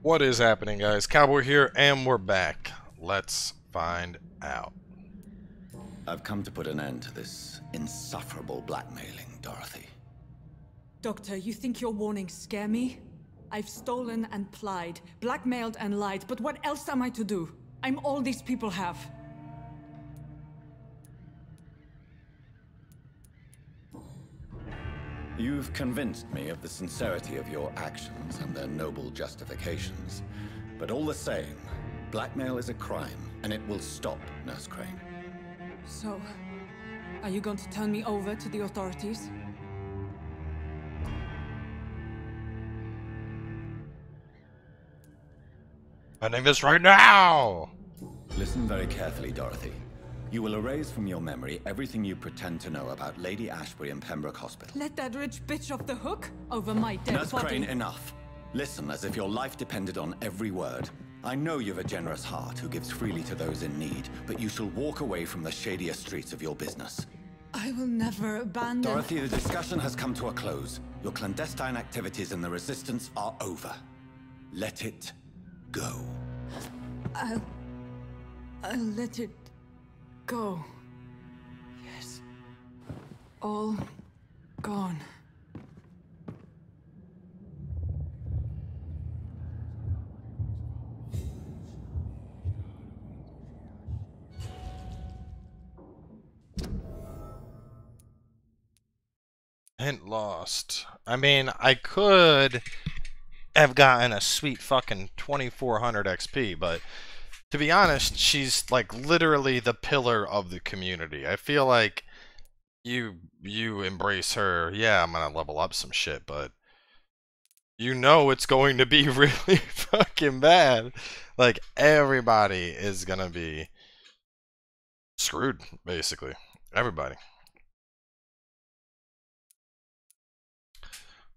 What is happening, guys? Cowboy here, and we're back. Let's find out. I've come to put an end to this insufferable blackmailing, Dorothy. Doctor, you think your warnings scare me? I've stolen and plied, blackmailed and lied, but what else am I to do? I'm all these people have. You've convinced me of the sincerity of your actions and their noble justifications. But all the same, blackmail is a crime, and it will stop, Nurse Crane. So, are you going to turn me over to the authorities? Ending this right now! Listen very carefully, Dorothy. You will erase from your memory everything you pretend to know about Lady Ashbury and Pembroke Hospital. Let that rich bitch off the hook over my dead Nurse body. Crane, enough. Listen as if your life depended on every word. I know you've a generous heart who gives freely to those in need, but you shall walk away from the shadier streets of your business. I will never abandon... Dorothy, the discussion has come to a close. Your clandestine activities in the Resistance are over. Let it go. I'll let it go. Yes. All gone. Hint lost. I mean, I could have gotten a sweet fucking 2400 XP, but to be honest, she's like literally the pillar of the community. I feel like you embrace her. Yeah, I'm gonna level up some shit, but you know it's going to be really fucking bad. Like, everybody is gonna be screwed, basically. Everybody.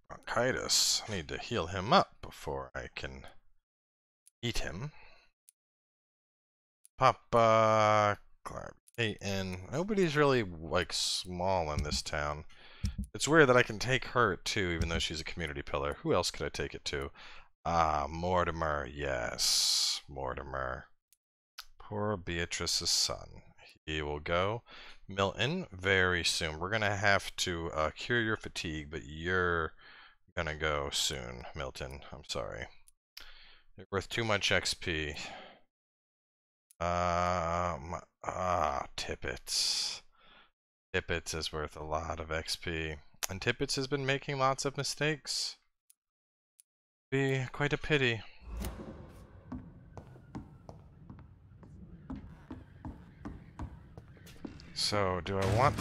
Bronchitis. I need to heal him up before I can eat him. Papa, Clayton. Nobody's really like small in this town. It's weird that I can take her too, even though she's a community pillar. Who else could I take it to? Mortimer. Yes, Mortimer. Poor Beatrice's son. He will go. Milton, very soon. We're gonna have to cure your fatigue, but you're gonna go soon, Milton. I'm sorry. You're worth too much XP. Tippets. Tippets is worth a lot of XP. And Tippets has been making lots of mistakes. Be quite a pity. So, do I want...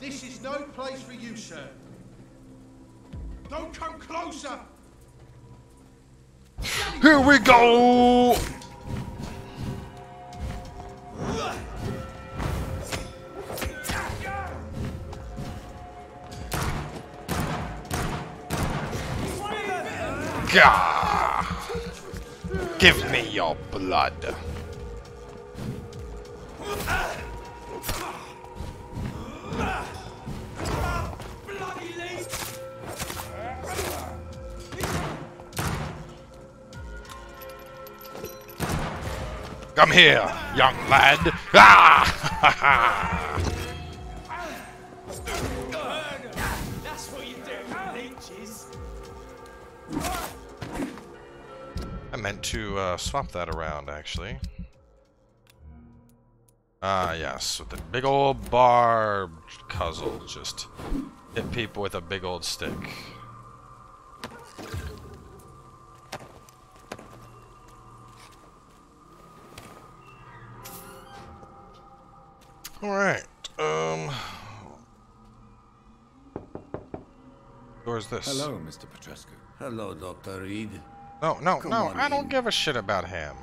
This is no place for you, sir. Don't come closer! Here we go! Gah! Give me your blood. Come here, young lad. Ah! That's what you do, leeches. I meant to swap that around, actually. Ah, yes, with the big old barbed cudgel. Just hit people with a big old stick. Alright, where's this? Hello, Mr. Petrescu. Hello, Dr. Reed. No, Come on I don't in. give a shit about him.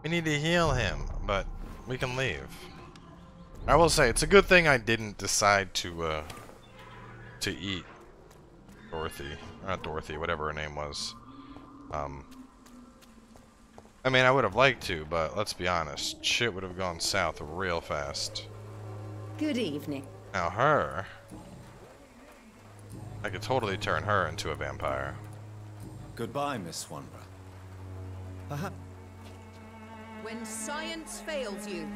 We need to heal him, but we can leave. I will say, it's a good thing I didn't decide to eat Dorothy. Not Dorothy, whatever her name was. I mean, I would have liked to, but let's be honest. Shit would have gone south real fast. Good evening. Now her... I could totally turn her into a vampire. Goodbye, Miss Swanborough. When science fails you.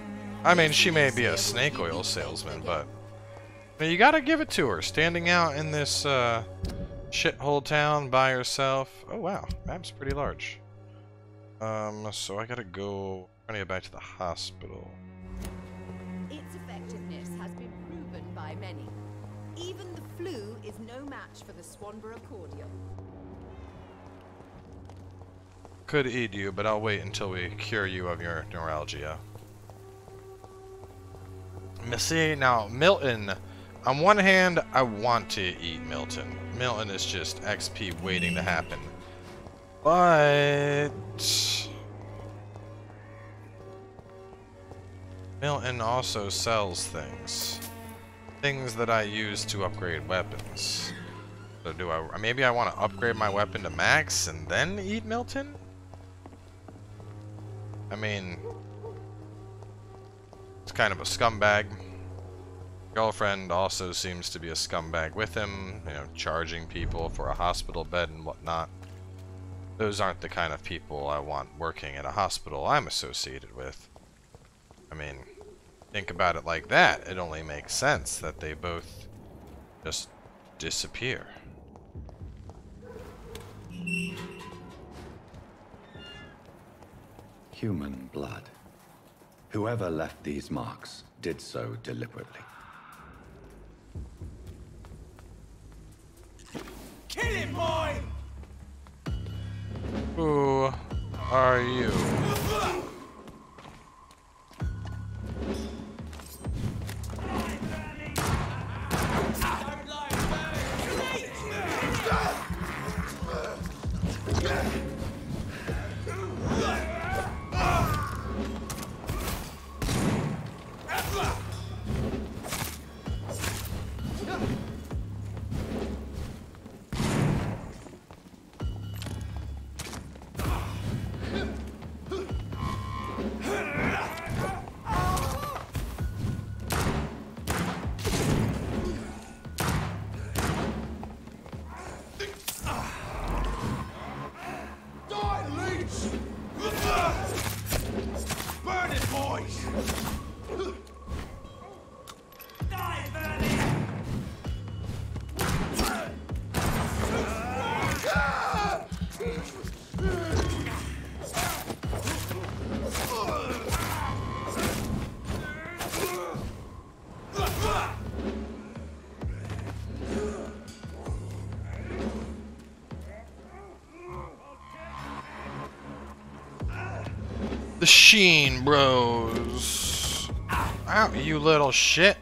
I mean, she may be a snake oil salesman, but... I mean, you gotta give it to her. Standing out in this, shithole town by herself. Oh, wow. Map's pretty large. So I gotta go... I'm gonna get back to the hospital. Its effectiveness has been proven by many. Even the flu is no match for the Swanborough cordial. Could eat you, but I'll wait until we cure you of your neuralgia. See, now, Milton... On one hand, I want to eat Milton. Milton is just XP waiting to happen. But... Milton also sells things. Things that I use to upgrade weapons. So do I... Maybe I want to upgrade my weapon to max and then eat Milton? I mean... It's kind of a scumbag. Girlfriend also seems to be a scumbag with him, you know, charging people for a hospital bed and whatnot. Those aren't the kind of people I want working at a hospital I'm associated with. I mean, think about it like that. It only makes sense that they both just disappear. Human blood. Whoever left these marks did so deliberately. Kill him, boy! Who are you? Burn it, boys! Die, Vernon! The Sheen Bros. Ow, you little shit.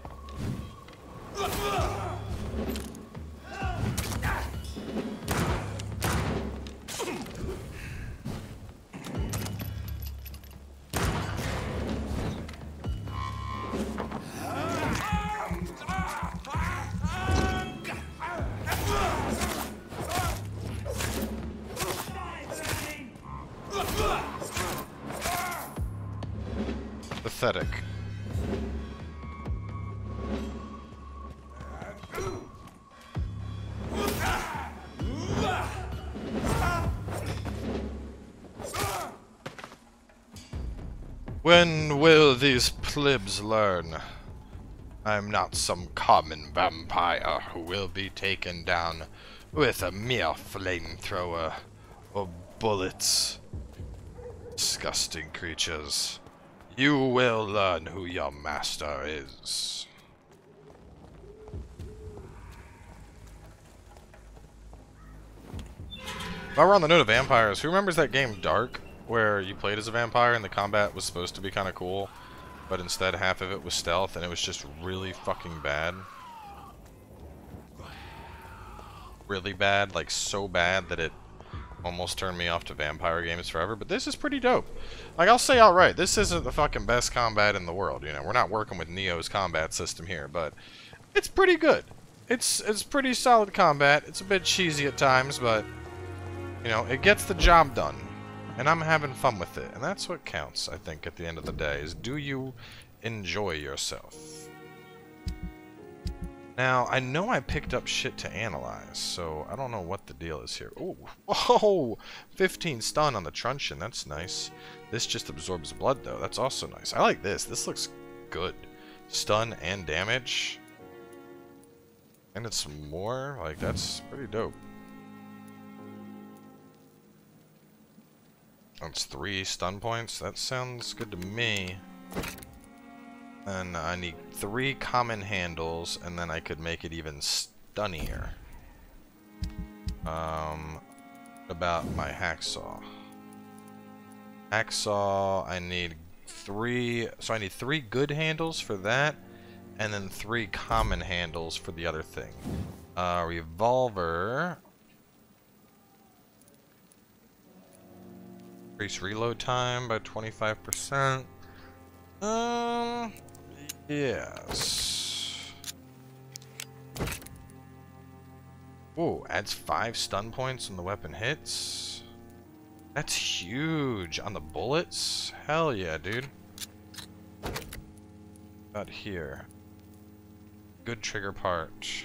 Pathetic. When will these plebs learn? I'm not some common vampire who will be taken down with a mere flamethrower or bullets. Disgusting creatures. You will learn who your master is. While we're on the note of vampires, who remembers that game Dark, where you played as a vampire and the combat was supposed to be kind of cool, but instead half of it was stealth and it was just really fucking bad? Really bad, like so bad that it almost turned me off to vampire games forever. But this is pretty dope. Like, I'll say outright, this isn't the fucking best combat in the world, you know. We're not working with Neo's combat system here, but it's pretty good. It's pretty solid combat. It's a bit cheesy at times, but you know, it gets the job done. And I'm having fun with it. And that's what counts, I think, at the end of the day, is do you enjoy yourself? Now, I know I picked up shit to analyze, so I don't know what the deal is here. Ooh, whoa! 15 stun on the truncheon, that's nice. This just absorbs blood, though. That's also nice. I like this. This looks good. Stun and damage. And it's more, like, that's pretty dope. That's 3 stun points. That sounds good to me. And I need 3 common handles, and then I could make it even stunnier. About my hacksaw. Hacksaw, I need 3. So I need 3 good handles for that, and then 3 common handles for the other thing. Revolver. Increase reload time by 25%. Yes. Ooh, adds 5 stun points when the weapon hits. That's huge. On the bullets? Hell yeah, dude. About here. Good trigger part.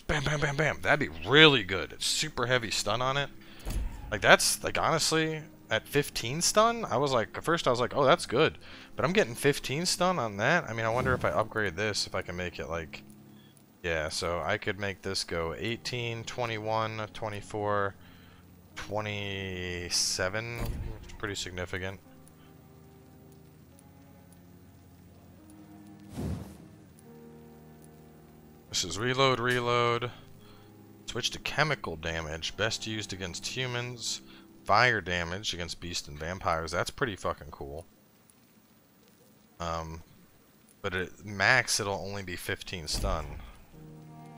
Bam, bam, bam, bam. That'd be really good. It's super heavy stun on it. Like, that's, like, honestly, at 15 stun, I was like, at first I was like, oh, that's good. But I'm getting 15 stun on that. I mean, I wonder if I upgrade this, if I can make it, like, yeah, so I could make this go 18, 21, 24, 27. It's pretty significant. This is reload, reload. Switch to chemical damage, best used against humans. Fire damage against beasts and vampires. That's pretty fucking cool. But at max, it'll only be 15 stun.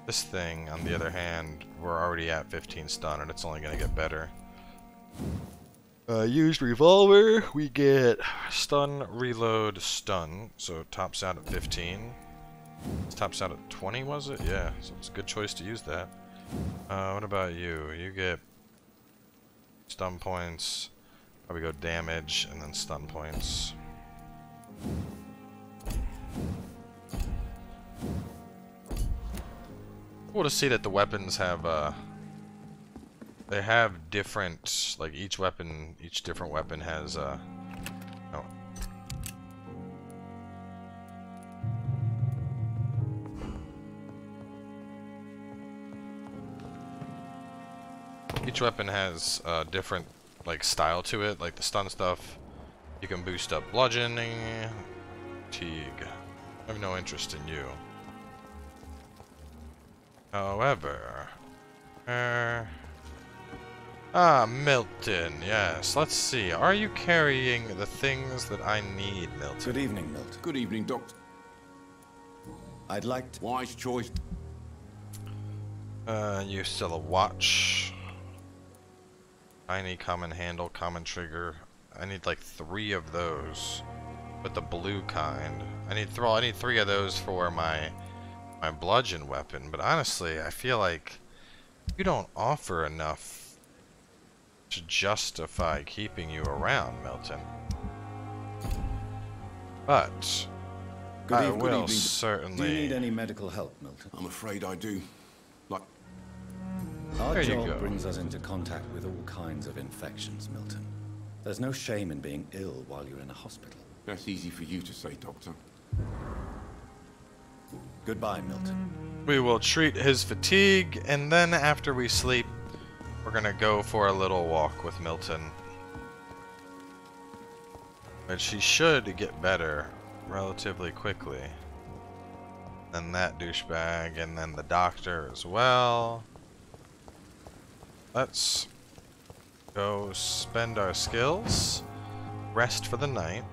This thing, on the other hand, we're already at 15 stun, and it's only gonna get better. Used revolver, we get stun, reload, stun. So it tops out at 15. It tops out at 20, was it? Yeah, so it's a good choice to use that. What about you? You get stun points, probably go damage, and then stun points. Cool to see that the weapons have, they have different, like each different weapon has, oh. Each weapon has a different, like, style to it. Like the stun stuff, you can boost up bludgeoning. Fatigue. I have no interest in you. However, Milton. Yes. Let's see. Are you carrying the things that I need, Milton? Good evening, Milton. Good evening, Doctor. I'd like to... Wise choice. You sell a watch. Tiny common handle, common trigger. I need like 3 of those, but the blue kind. I need 3 of those for my bludgeon weapon. But honestly, I feel like you don't offer enough to justify keeping you around, Milton. But I will certainly. Do you need any medical help, Milton? I'm afraid I do. Like, our job brings us into contact with all kinds of infections, Milton. There's no shame in being ill while you're in a hospital. that's easy for you to say, Doctor. Goodbye, Milton. We will treat his fatigue, and then after we sleep, we're we're gonna go for a little walk with Milton. But she should get better relatively quickly. And that douchebag, and then the doctor as well. Let's go spend our skills, rest for the night,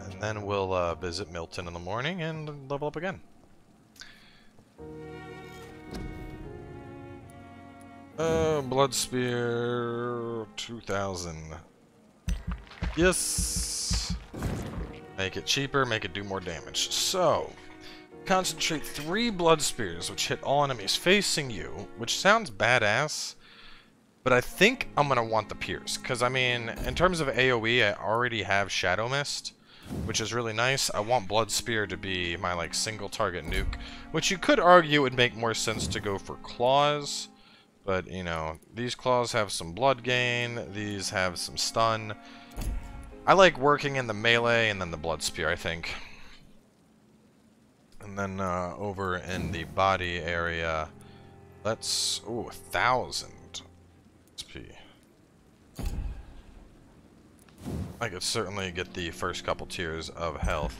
and then we'll visit Milton in the morning and level up again. Blood Spear 2000. Yes! Make it cheaper, make it do more damage. So, concentrate 3 blood spears, which hit all enemies facing you, which sounds badass, but I think I'm gonna want the pierce, because I mean, in terms of AoE, I already have Shadow Mist, which is really nice. I want Blood Spear to be my like single target nuke, which you could argue would make more sense to go for claws, but you know, these claws have some blood gain, these have some stun. I like working in the melee and then the blood spear, I think. And then over in the body area, let's... ooh, 1,000 XP. I could certainly get the first couple tiers of health.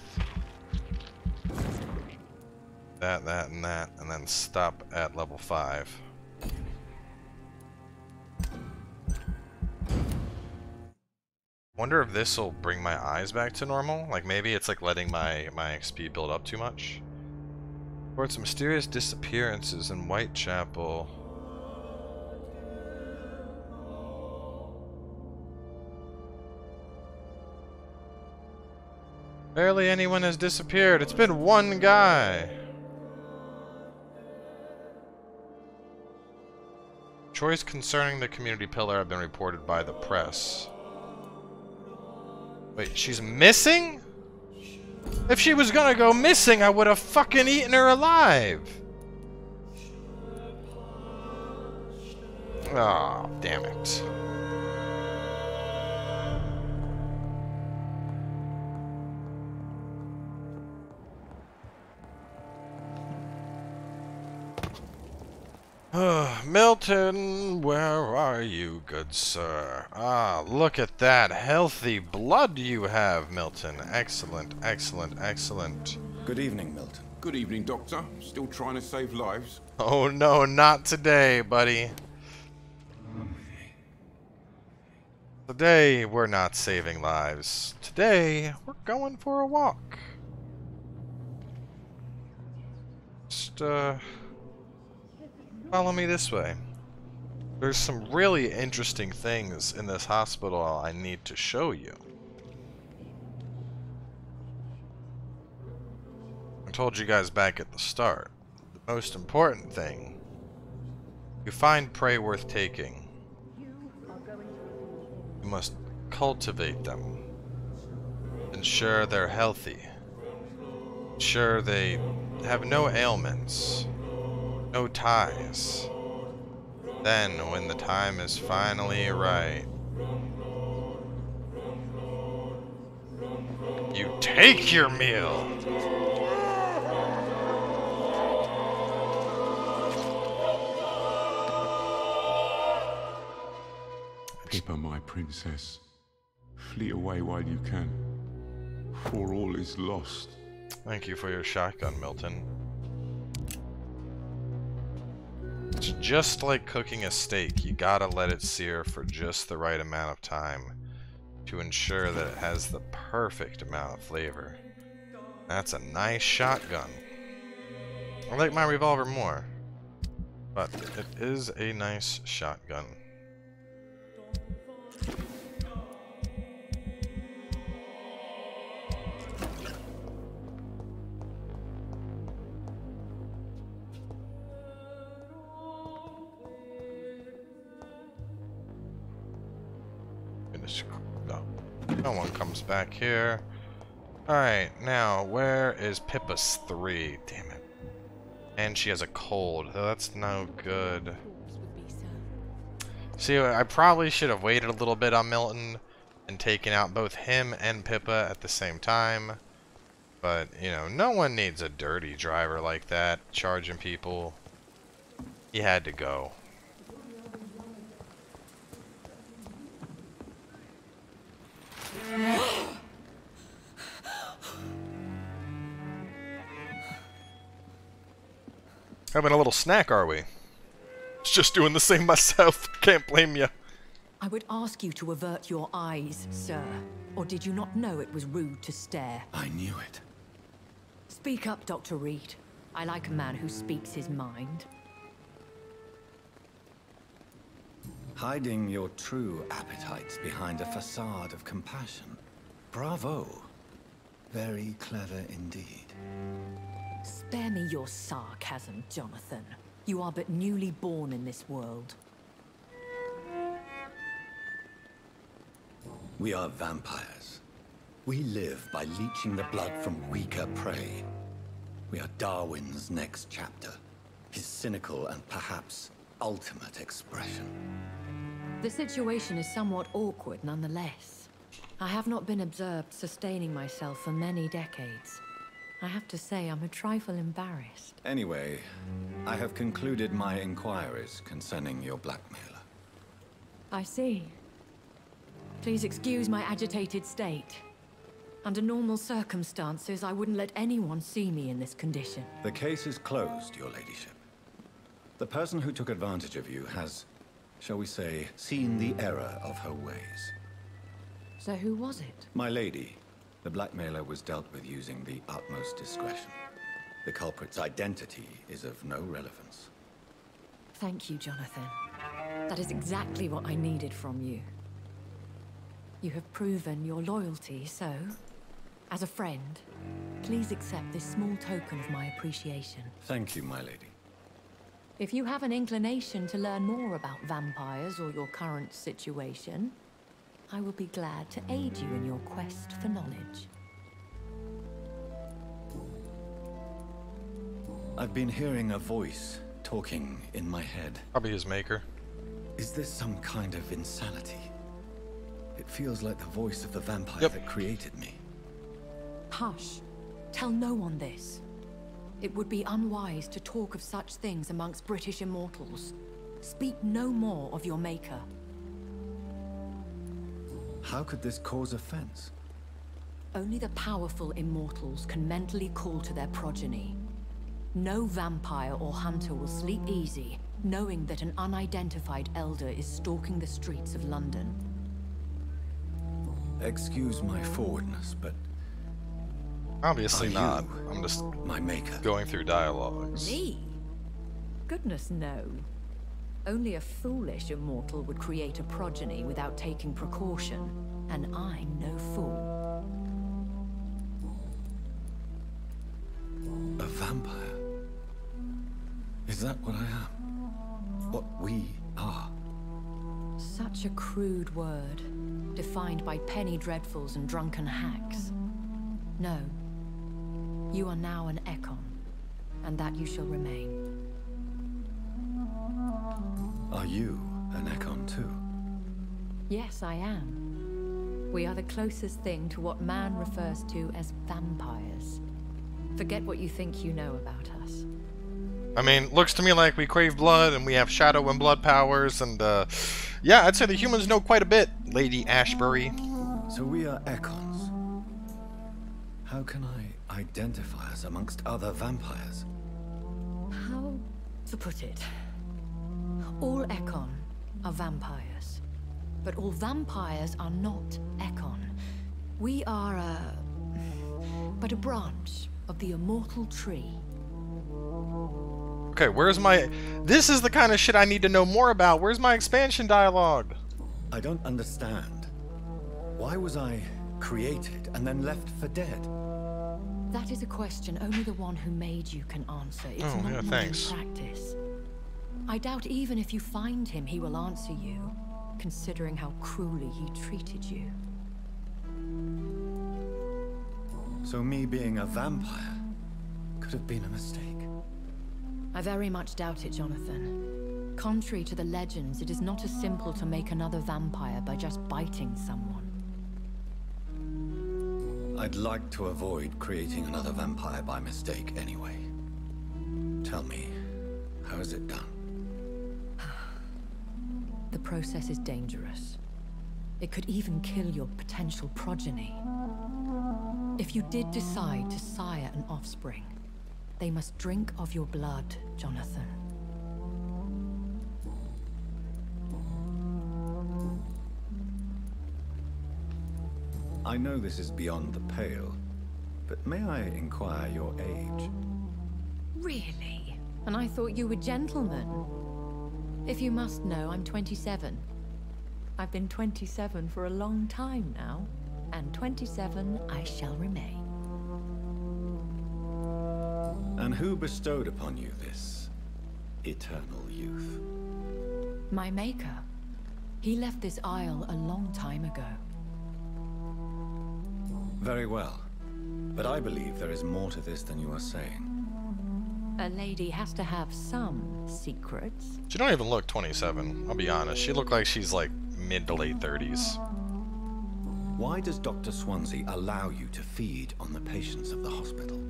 That, and that, and then stop at level 5. Wonder if this will bring my eyes back to normal. Like maybe it's like letting my XP build up too much. Reports mysterious disappearances in Whitechapel. Barely anyone has disappeared. It's been one guy. Choice concerning the community pillar have been reported by the press. Wait, she's missing? If she was gonna go missing, I would have fucking eaten her alive. Oh, damn it. Milton, where are you, good sir? Ah, look at that healthy blood you have, Milton. Excellent, excellent, excellent. Good evening, Milton. Good evening, Doctor. Still trying to save lives? Oh no, not today, buddy. Today, we're not saving lives. Today, we're going for a walk. Just, follow me this way. There's some really interesting things in this hospital I need to show you. I told you guys back at the start. The most important thing. You find prey worth taking. You must cultivate them. Ensure they're healthy. Ensure they have no ailments. No ties. Then, when the time is finally right, you take your meal! Pippa, my princess, flee away while you can, for all is lost. Thank you for your shotgun, Milton. It's just like cooking a steak. You gotta let it sear for just the right amount of time to ensure that it has the perfect amount of flavor. That's a nice shotgun. I like my revolver more, but it is a nice shotgun. No one comes back here. Alright, now, where is Pippa's 3? Damn it. And she has a cold. That's no good. See, I probably should have waited a little bit on Milton and taken out both him and Pippa at the same time. But, you know, no one needs a dirty driver like that charging people. He had to go. Having a little snack, are we? Just doing the same myself. Can't blame you. I would ask you to avert your eyes, sir. Or did you not know it was rude to stare? I knew it. Speak up, Dr. Reed. I like a man who speaks his mind. Hiding your true appetites behind a facade of compassion. Bravo. Very clever indeed. Spare me your sarcasm, Jonathan. You are but newly born in this world. We are vampires. We live by leeching the blood from weaker prey. We are Darwin's next chapter. His cynical and perhaps ultimate expression. The situation is somewhat awkward nonetheless. I have not been observed sustaining myself for many decades. I have to say I'm a trifle embarrassed. Anyway, I have concluded my inquiries concerning your blackmailer. I see. Please excuse my agitated state. Under normal circumstances, I wouldn't let anyone see me in this condition. The case is closed, your ladyship. The person who took advantage of you has, shall we say, seen the error of her ways. So who was it? My lady, the blackmailer was dealt with using the utmost discretion. The culprit's identity is of no relevance. Thank you, Jonathan. That is exactly what I needed from you. You have proven your loyalty, so, as a friend, please accept this small token of my appreciation. Thank you, my lady. If you have an inclination to learn more about vampires or your current situation, I will be glad to aid you in your quest for knowledge. I've been hearing a voice talking in my head. Probably his maker. Is this some kind of insanity? It feels like the voice of the vampire that created me. Hush. Tell no one this. It would be unwise to talk of such things amongst British immortals. Speak no more of your maker. How could this cause offense? Only the powerful immortals can mentally call to their progeny. No vampire or hunter will sleep easy, knowing that an unidentified elder is stalking the streets of London. Excuse my forwardness, but... Obviously not. you I'm just my maker. going through dialogues. Me? Goodness, no. Only a foolish immortal would create a progeny without taking precaution, and I'm no fool. A vampire? Is that what I am? What we are? Such a crude word, defined by penny dreadfuls and drunken hacks. No. You are now an Ekon, and that you shall remain. Are you an Ekon too? Yes, I am. We are the closest thing to what man refers to as vampires. Forget what you think you know about us. I mean, looks to me like we crave blood and we have shadow and blood powers, and yeah, I'd say the humans know quite a bit, Lady Ashbury. So we are Ekons. How can I identify us amongst other vampires? How to put it? All Ekon are vampires, but all vampires are not Ekon. We are but a branch of the immortal tree. Okay, where's my... This is the kind of shit I need to know more about. Where's my expansion dialogue? I don't understand. Why was I created and then left for dead? That is a question only the one who made you can answer. It's Oh, not yeah, modern thanks. practice. I doubt even if you find him, he will answer you, considering how cruelly he treated you. So me being a vampire could have been a mistake. I very much doubt it, Jonathan. Contrary to the legends, it is not as simple to make another vampire by just biting someone. I'd like to avoid creating another vampire by mistake anyway. Tell me, how is it done? The process is dangerous. It could even kill your potential progeny. If you did decide to sire an offspring, they must drink of your blood, Jonathan. I know this is beyond the pale, but may I inquire your age? Really? And I thought you were gentlemen. If you must know, I'm 27. I've been 27 for a long time now, and 27 I shall remain. And who bestowed upon you this eternal youth? My maker. He left this isle a long time ago. Very well. But I believe there is more to this than you are saying. A lady has to have some secrets. She don't even look 27, I'll be honest. She looked like she's like mid to late 30s. Why does Dr. Swansea allow you to feed on the patients of the hospital?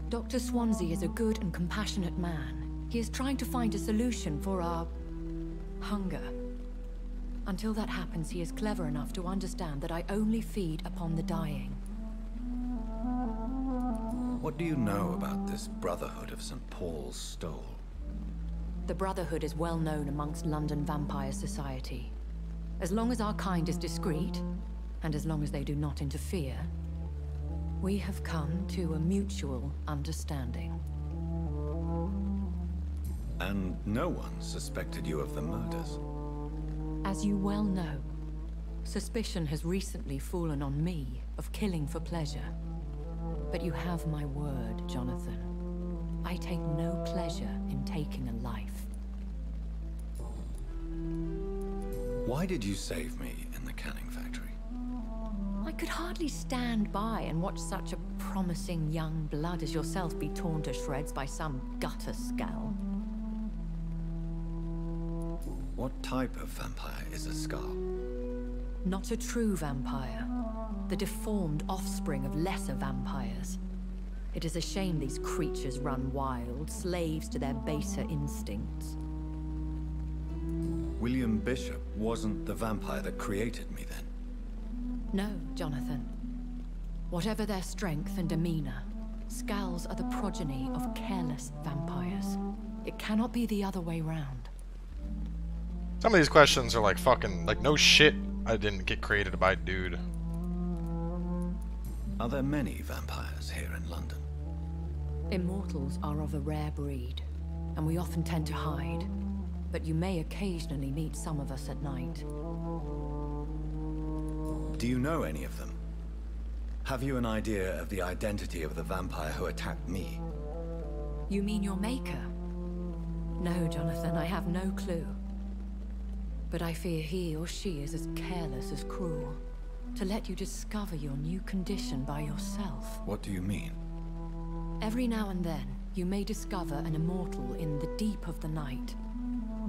Dr. Swansea is a good and compassionate man. He is trying to find a solution for our hunger. Until that happens, he is clever enough to understand that I only feed upon the dying. What do you know about this Brotherhood of St. Paul's Stole? The Brotherhood is well known amongst London vampire society. As long as our kind is discreet, and as long as they do not interfere, we have come to a mutual understanding. And no one suspected you of the murders? As you well know, suspicion has recently fallen on me of killing for pleasure. But you have my word, Jonathan. I take no pleasure in taking a life. Why did you save me in the canning factory? I could hardly stand by and watch such a promising young blood as yourself be torn to shreds by some gutter scowl. What type of vampire is a Scar? Not a true vampire. The deformed offspring of lesser vampires. It is a shame these creatures run wild, slaves to their baser instincts. William Bishop wasn't the vampire that created me then? No, Jonathan. Whatever their strength and demeanor, Scowls are the progeny of careless vampires. It cannot be the other way round. Some of these questions are like fucking, like, no shit, I didn't get created by a dude. Are there many vampires here in London? Immortals are of a rare breed, and we often tend to hide. But you may occasionally meet some of us at night. Do you know any of them? Have you an idea of the identity of the vampire who attacked me? You mean your maker? No, Jonathan, I have no clue. But I fear he or she is as careless as cruel. To let you discover your new condition by yourself. What do you mean? Every now and then, you may discover an immortal in the deep of the night.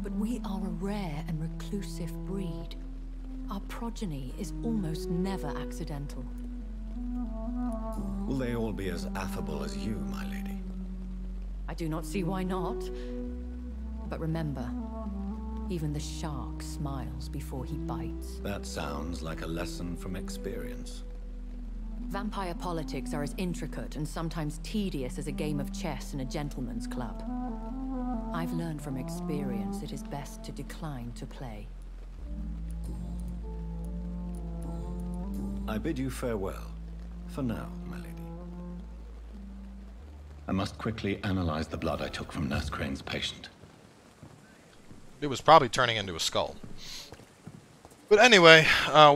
But we are a rare and reclusive breed. Our progeny is almost never accidental. Will they all be as affable as you, my lady? I do not see why not. But remember, even the shark smiles before he bites. That sounds like a lesson from experience. Vampire politics are as intricate and sometimes tedious as a game of chess in a gentleman's club. I've learned from experience it is best to decline to play. I bid you farewell. For now, my lady. I must quickly analyze the blood I took from Nurse Crane's patient. It was probably turning into a skull. But anyway,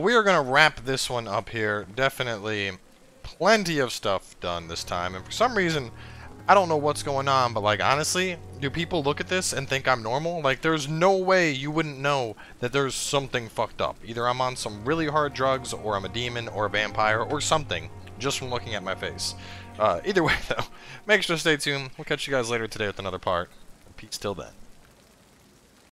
we are going to wrap this one up here. Definitely plenty of stuff done this time. And for some reason, I don't know what's going on, but like honestly, do people look at this and think I'm normal? Like there's no way you wouldn't know that there's something fucked up. Either I'm on some really hard drugs, or I'm a demon, or a vampire, or something, just from looking at my face. Either way though, make sure to stay tuned. We'll catch you guys later today with another part. Peace till then.